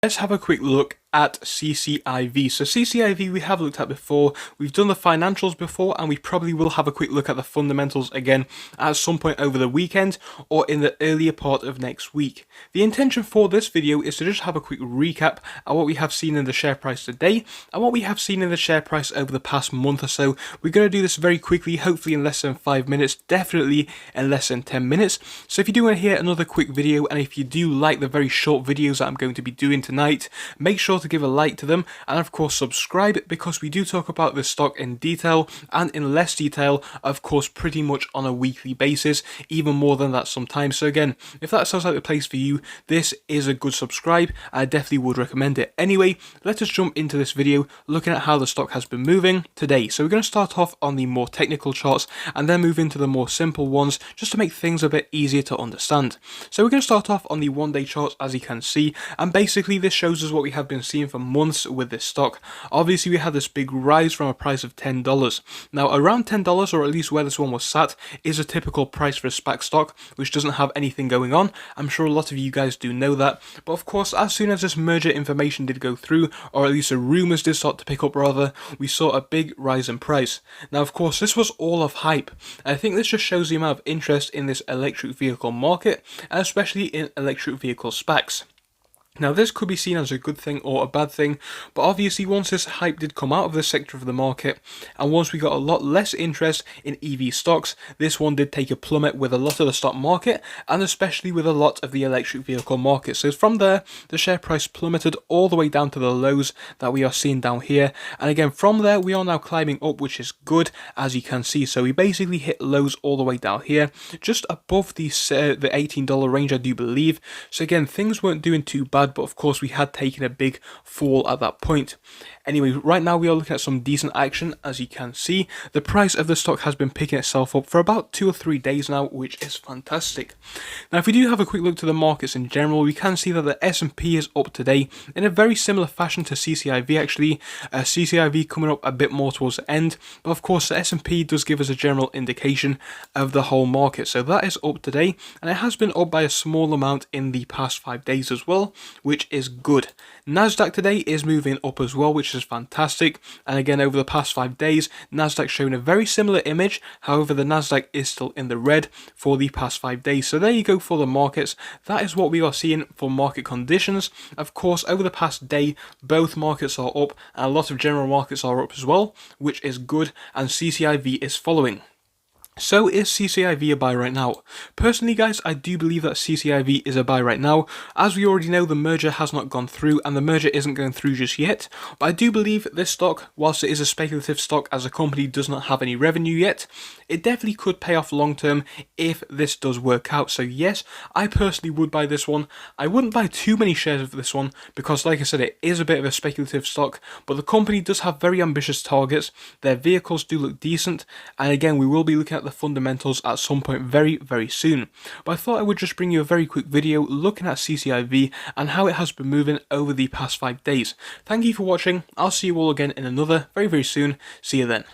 Let's have a quick look at CCIV. So CCIV we have looked at before, we've done the financials before, and we probably will have a quick look at the fundamentals again at some point over the weekend or in the earlier part of next week. The intention for this video is to just have a quick recap at what we have seen in the share price today and what we have seen in the share price over the past month or so. We're going to do this very quickly, hopefully in less than 5 minutes, definitely in less than 10 minutes. So if you do want to hear another quick video, and if you do like the very short videos that I'm going to be doing tonight, make sure to give a like to them, and of course subscribe, because we do talk about this stock in detail and in less detail, of course, pretty much on a weekly basis, even more than that sometimes. So again, if that sounds like the place for you, this is a good subscribe. I definitely would recommend it. Anyway, let us jump into this video looking at how the stock has been moving today. So we're going to start off on the more technical charts and then move into the more simple ones just to make things a bit easier to understand. So we're going to start off on the 1-day charts, as you can see, and basically this shows us what we have been seeing for months with this stock. Obviously we had this big rise from a price of $10. Now around $10, or at least where this one was sat, is a typical price for a SPAC stock which doesn't have anything going on. I'm sure a lot of you guys do know that, but of course as soon as this merger information did go through, or at least the rumours did start to pick up rather, we saw a big rise in price. Now of course this was all of hype, and I think this just shows the amount of interest in this electric vehicle market, and especially in electric vehicle SPACs. Now this could be seen as a good thing or a bad thing, but obviously once this hype did come out of this sector of the market, and once we got a lot less interest in EV stocks, this one did take a plummet with a lot of the stock market, and especially with a lot of the electric vehicle market. So from there, the share price plummeted all the way down to the lows that we are seeing down here, and again from there we are now climbing up, which is good, as you can see. So we basically hit lows all the way down here, just above the $18 range, I do believe. So again, things weren't doing too bad, but of course we had taken a big fall at that point. Anyway, right now we are looking at some decent action. As you can see, the price of the stock has been picking itself up for about 2 or 3 days now, which is fantastic. Now if we do have a quick look to the markets in general, we can see that the S&P is up today in a very similar fashion to CCIV actually. CCIV coming up a bit more towards the end, but of course the S&P does give us a general indication of the whole market. So that is up today, and it has been up by a small amount in the past 5 days as well, which is good. Nasdaq today is moving up as well, which is fantastic, and again over the past 5 days Nasdaq showing a very similar image. However, the Nasdaq is still in the red for the past 5 days. So there you go for the markets. That is what we are seeing for market conditions. Of course over the past day both markets are up, and a lot of general markets are up as well, which is good, and CCIV is following. So is CCIV a buy right now? Personally guys, I do believe that CCIV is a buy right now. As we already know, the merger has not gone through, and the merger isn't going through just yet, but I do believe this stock, whilst it is a speculative stock as a company does not have any revenue yet, it definitely could pay off long term if this does work out. So yes, I personally would buy this one. I wouldn't buy too many shares of this one because like I said, it is a bit of a speculative stock, but the company does have very ambitious targets. Their vehicles do look decent, and again we will be looking at the fundamentals at some point very soon. But I thought I would just bring you a very quick video looking at CCIV and how it has been moving over the past 5 days. Thank you for watching. I'll see you all again in another very soon. See you then.